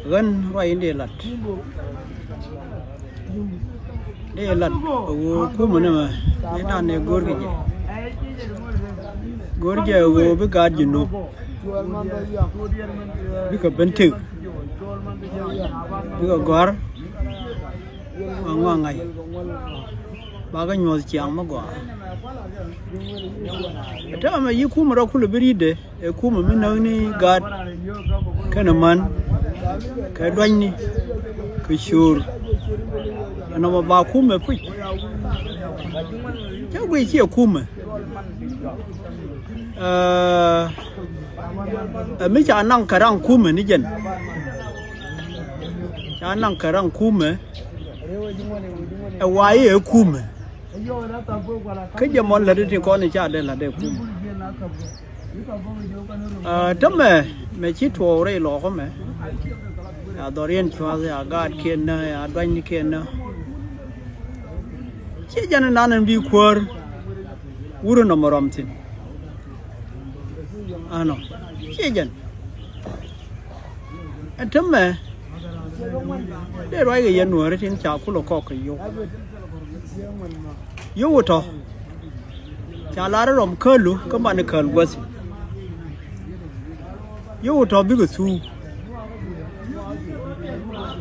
gần rồi để lật cú mình mà để đàn này gor cái wo bị gạt gì nụ bị cái bên thực bị cái gor ngon ngày ba cái nhồi chàng mà gõ đó mà yêu cú mà đâu cú là beri đấy cú mà mình nói ni gạt cái nào man cái đoan ni cái sure nó mà ba cú mà quỳ cháu quỳ chỉ cú mà mấy cha năng cả răng cú mà ní dân cha năng cả răng cú mà why ở cú mà cái giờ món là đi thì con này cha đây là đây cú tấm mẹ chỉ thua đây lọ không mẹ Dorian chua ra gạt kiên na đoan kiên na chỉ cho nên anh bị quơ uru nó mà làm tin ano chỉ cho anh tấm mẹ để rồi cái dân nuôi thì chào cô lộc cái yêu to chả lá nó làm khơi luôn các bạn khơi quá gì yêu to biết cái su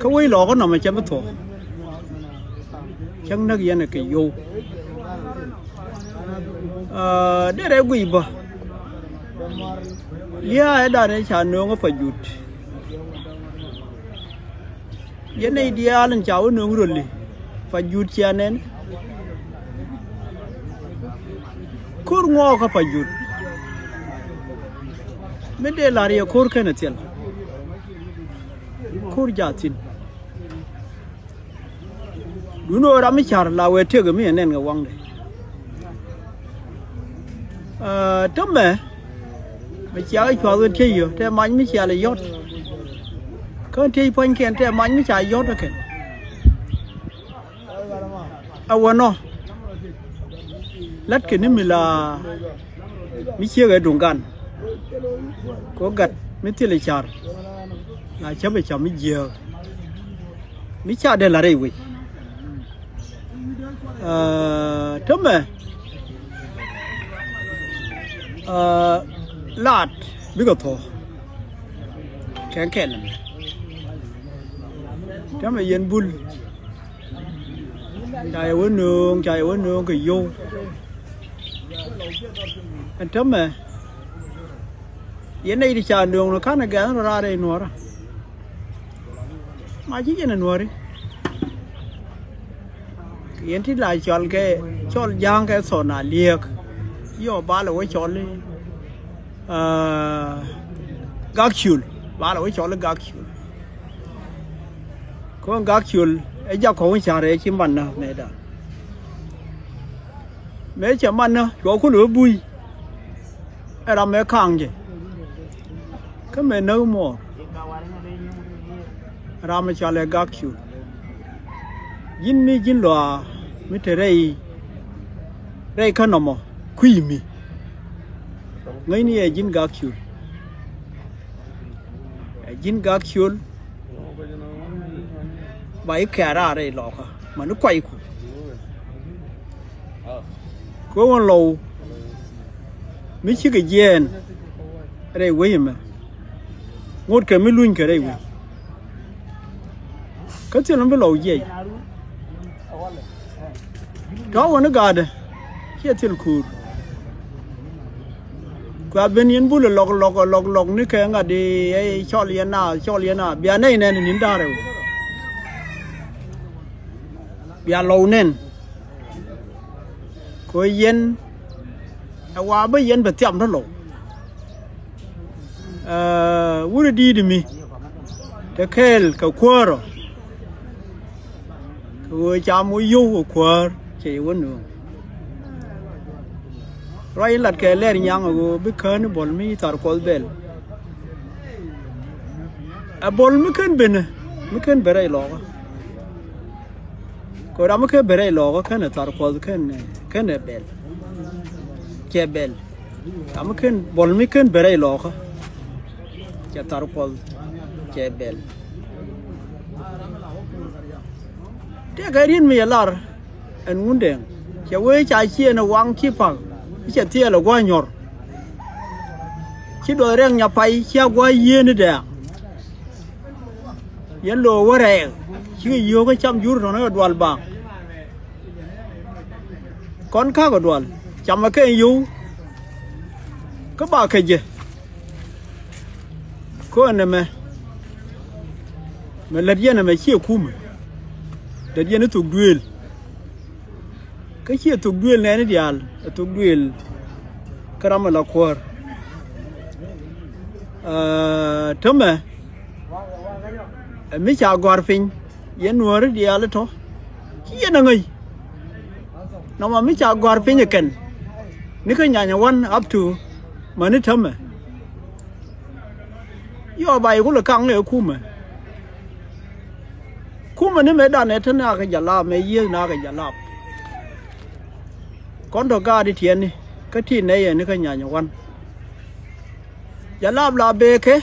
cái quỷ lọ có nằm ở trên bát thổ chẳng nói gì này cái yêu để đây quỷ bà lia ở đây này chả nướng có phải dụt cái này đi ăn cháo nướng rồi đi phải dụt chả nên cور ngô có phải dụt mấy đây là điều cور cái này tiền cور giá tiền đúng rồi làm mấy chả là về thiệt cái mấy nên cái quăng đấy tấm mẹ mấy chả cái chùa bên kia thế mà mấy chả là yết cái thế phanh kẹn thế mà mấy chả yết đó kẹn nó lát cái này mình là mấy chia cái đồng gan có gặt mấy thứ là chả là chấp về chả mấy giờ mấy chả đây là đây vậy tấm mẹ lát biết cái thô kén kén này tấm mẹ yên bul chạy ở nương cái vô anh tấm mẹ yên đây thì chả nương nó khác này gán nó ra đây nuôi ra mà chỉ cái này nuôi đi yên thì lại chọn giang cái sổ nà liệt yêu ba là cái chọn đi gác chul ba là cái chọn là gác chul con gác chul ấy giờ không trả đấy chỉ mình nè mẹ đã mẹ chỉ mình nè có con lửa bùi ấy là mẹ khang gì cái mẹ nấu mò ra mẹ trả lại gác chul jin loa mi te rei khăn mà quy mi ngay ni jin gak chul bảy kẻ ra đây lọ cả mà nó quay có con lầu mấy chiếc cái gen ở đây quay mà ngột cái mấy luôn cái đây quay cái chuyện nó mới lầu gì đó nó gà đấy kia tiền cùi qua bên yên bù là lọc nước cái ngà đi ấy cho liền nào bia này nên nín đa rồi bia lâu nên coi yên qua bây yên phải chậm nó lâu vui đi đi mi cái khéo cái quơ rồi cái cha mũi yêu của quơ chỉ vấn nữa rồi lật cái lên nhang rồi biết khơi nó bol mi tar call bell bol mi khơi bể lò có đám khơi bể lò khơi tar call khơi bell che bell đám khơi bol mi khơi bể lò cái tar call che bel te ga rin mi lar en ngunde che we cha chi na wang chi phang che tie la gwa nyor chi do reng nya pai chi gwa ye ni de yen lo wa re chi yo cái chăm jur nó đoan bang con khác của đoan chăm cái yêu các bà cái gì có anh em mà lật yên là mày chia cùm lật yên nó thuộc đuôi cái chia thuộc đuôi này nó đial thuộc đuôi cái đó mà là khoa thấm mà mấy cha gọi phình yên nuôi rồi đial thôi chia nó ngay nó mà mấy cha gọi phình như cần nếu cái nhà one up to mà nó thấm mà yo bài cũng là căng này cùm mà nếu mấy đàn này thân nào cái giả lạp mấy yên nào cái giả lạp con đồ ga đi thiền đi cái thiền này nó cái nhà quan giả lạp là bê cái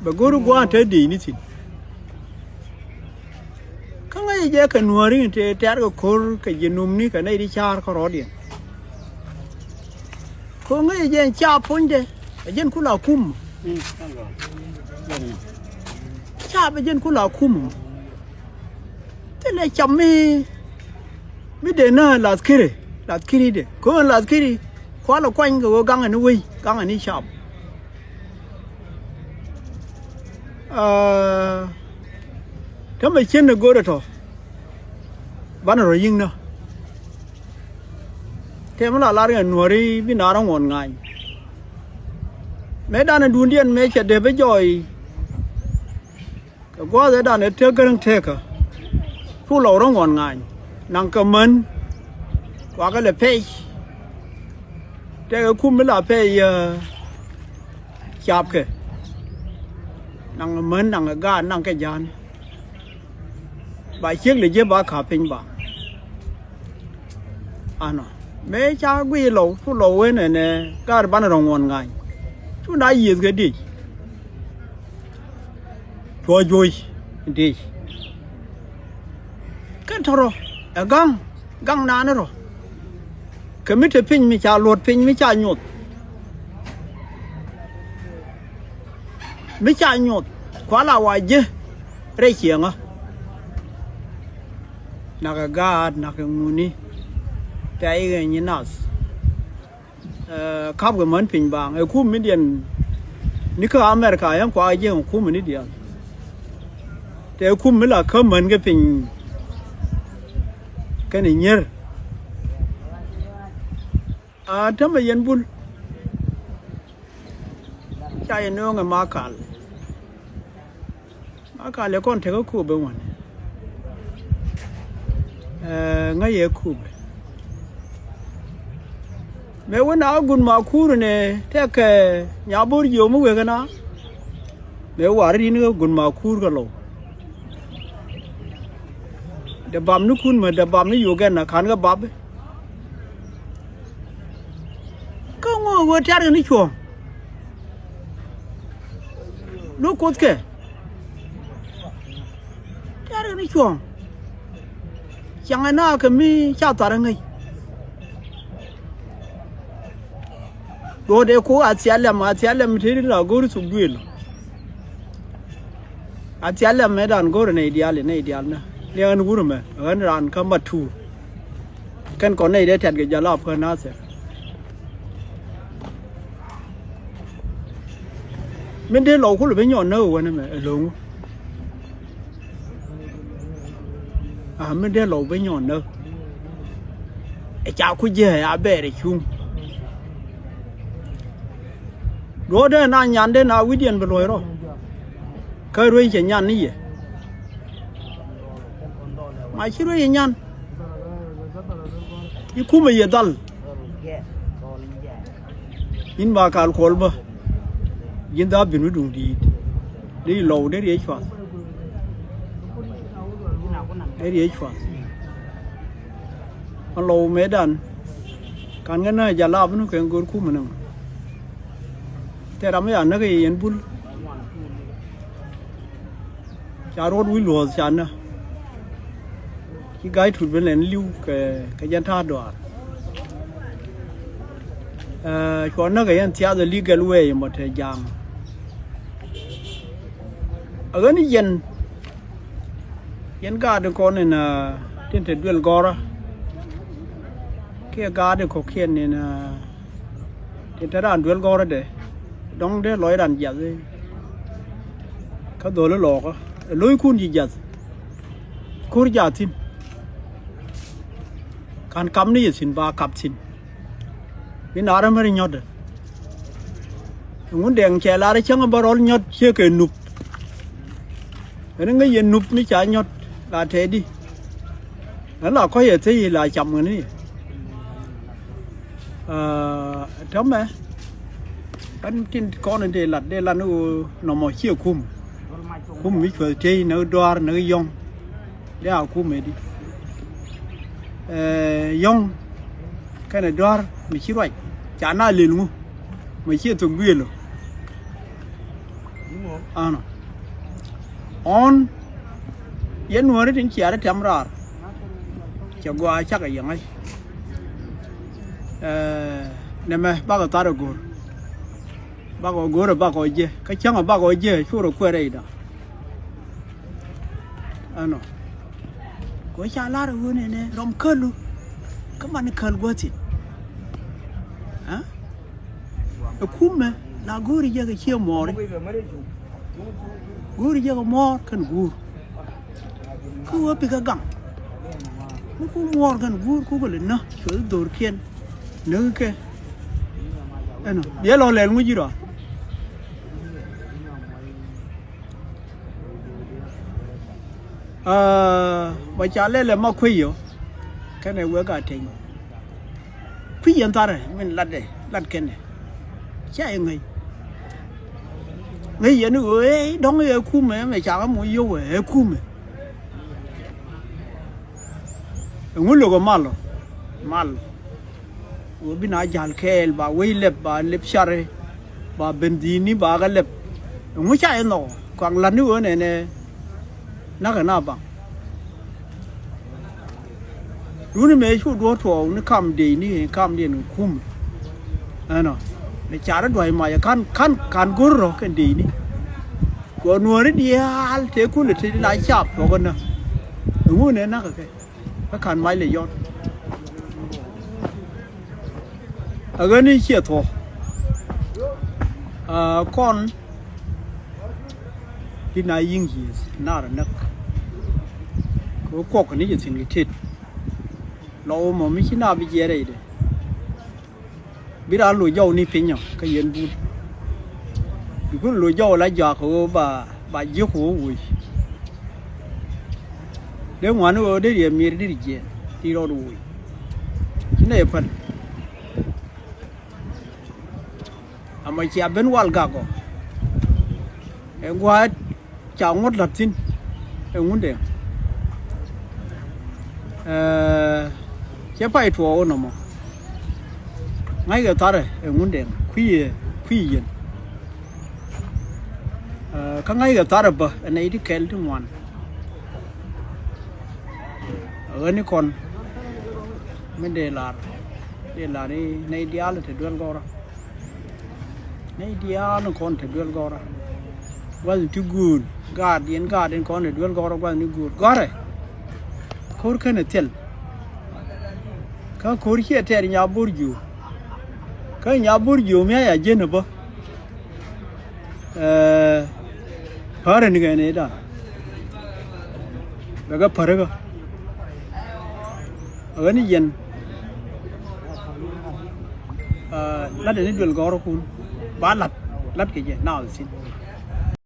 bà guru quan thế đi ní xin cái này giờ cái nuôi đi thì tết cái khor cái gì nôm ní cái này đi char có rõ điện có ngay giờ cha phun đấy dân cũng là cùm cha bây giờ cũng là cùm thế này chăm mi để nó là kiri đấy có là kiri khóa là quanh cái găng ở nuôi găng ở ní chậm thế mà trên nó gỡ được thôi bán rồi nhưng nó thế mà là cái nuôi đi bên nào nó ngon ngay mấy đàn anh đun điên mấy chuyện để bây giờ cái quá thế đàn ấy theo cái thằng thế cả phụ lầu nó ngon ngay năng cầm mến qua cái là pay thế cái khung mới là pay chạp kì năng mến năng ga năng cái gian bài chiếc là chế ba khả pin bà nó mấy cha quy lầu phụ lầu ấy này nè ga bán nó ngon ngay chúng ta gì cái đi cho vui đi cái thằng rồi găng ná nó rồi cái mấy cái pin mấy cha lột pin mấy cha nhột quá là hoài chứ đây chieng á nà cái gà nà cái nguni cái cái như nào khắp cái món pin bang ở khu miền điện ní cái America em qua cái khu miền điện thì ở khu mới là khắp món cái pin cái này nhớ thế mà dân buôn chạy nó người má cả là con thấy có khu bên ngoài ngay ở khu mấy bữa nào gun mà khu rồi nè thế cái nhà bố nhiều mới về cái nào mấy quả đi nữa gun mà khu cái lỗ để bám nó khun mà để bám nó nhiều cái là khán cái bắp ấy không ngờ vừa chát cái nó chuồng nó cốt kệ chát cái nó chuồng chẳng ai nào cái mi chát tao ngay đồ để cố à chia làm thế là gối sụp đuôi à chia làm mấy đàn gối này ideal nè liên anh guru mà anh ran kam mặt thu kan con này để thật cái giá lợp hơn nó sẽ mình để lẩu cũng là bên nhọn nâu vậy nè mẹ lẩu mình để lẩu bên nhọn nâu chào cái gì à bé để chung rồi đây là nhàn đây là quý điện bên rồi cái rồi chỉ nhàn này mà chỉ rồi nhàn cái khu mà gì dal in ba kal khol ba in da binu dung đi lâu để đi chọn anh lâu mấy đàn càng cái này giờ làm nó cái gối khu mà nè thế làm mấy anh nó cái yên bul จารถวิลล์จานนะที่ไกด์ถุดเป็นเหลนลิ้วกับยันท่าดอดก่อนนั้นก็ยันเสียจะลีกัลเวย์หมดเลยจางนี่ยันการ์ดก่อนเนี่ยที่เด็ดเวลกอร์แค่การ์ดก็เขียนเนี่ยที่ทารานเวลกอร์เด้ดองเด้ลอยรันจัดเลยเขาโดนแล้วหลอกลอยคุณจีจัดคุณจัดสินการกำนี่สินบากับสินเป็นอะไรไม่ได้ยอดงุนเดียงแค่ลาได้ช่างบารอลยอดเชื่อเกินนุบนั่นก็ยันนุบไม่ใช่ยอดลาเทดีแล้วเราก็ยังที่ลาจำกันนี่ทำไมอันที่ก่อนเดลัดนู้นมอเชี่ยวคุ้มมิเฟอร์เจย์นู้ดวาร์นู้ยองเดี๋ยวคุ้มเอดียองแค่นั้นดวาร์ไม่ใช่ไรจาน่าเลี้ยงไม่ใช่ตรงเบี้ยหรอกยันหัวนี่ถึงเขียนได้ทำร้ายจะกว่าชักอย่างไรเนี่ยไหมบ้าก็ตาดูบ้าก็กูบ้าก็เจก็ช่างบ้าก็เจช่วยเราคุยอะไรได้กูจะลาดูเนี่ยรำคัญลูกก็มันคันกว่าสิคุ้มไหมลากูริยาก็เชี่ยวหมอเลยกูริยาก็หมอกันกูว่าไปกับกังกูหมอกันกูก็เลยนะช่วยดูเขียนนึกแค่เดี๋ยวเราเล่นมุจิระว่าจะเล่นเลยมาคุยอยู่แค่ในเวกาทิ้งคุยยันตาเลยมันลัดแค่ไหนใช่ยังไงไงยันเอ้ยดองเอ้คุ้มไหมไม่จ่ายมันอยู่เอ้คุ้มไหมงุ่นลูกมาว่าบินอาจารย์เคลบ่าวิเล็บชาร์บ่าเบนดีนี่บ่ากันเล็บงุ่นใช่ยังไงกวางลันนู่นเนี่ยนักหน้าบังรู้นี่ไม่ช่วยดูถั่วนี่คำดีนี่คำดีนี่คุ้มในจาร์ดด้วยมาอย่างคันกุรอกันดีนี่กวนวัวนี่เดียร์เทคุณเลยที่ไล่จับตัวกันนะงูเนี่ยนักแค่ถ้าคันไม้เลยยอดนี่เชี่ยถั่วก่อนที่นายยิงยีสน่ารักนักก็กันนี่จะสิ่งที่ทิดเราไม่ใช่น่าไปเจออะไรเลยบิดาลุยเจ้านี่เป็นยังก็ยันบูดบิคุณลุยเจ้าแล้วอยากเขาบ่าเยอะหัวอุ้ยเดี๋ยววันนู้นเดี๋ยวมีเรื่องเจที่เราดูนี่เพิ่นไม่ใช่เป็นวัลกากว่าจะงดหลัดสินงุ่นเดียงจะไปทัวร์น้ำมั้งไงก็ตาร์งุ่นเดียงคุยยันข้างไงก็ตาร์บ่อันนี้ที่เคลทุกวันนี่คนไม่เดลานี่ในเดียร์เลยถึงก่อนในเดียร์นี่คนถึงก่อน wasn't too good guardianคนถึงก่อน wasn't good ก็เลยขอร์กันเทลเขาขอร์ที่เทลยาบูร์จูเขายาบูร์จูไม่อยากเจนบ่พาร์นี่กันเนี่ยด้าแล้วก็พาร์ก็นี่ยันลัดนี่ดูลกอร์คุณบ้านลัดกี่เจน่าสิ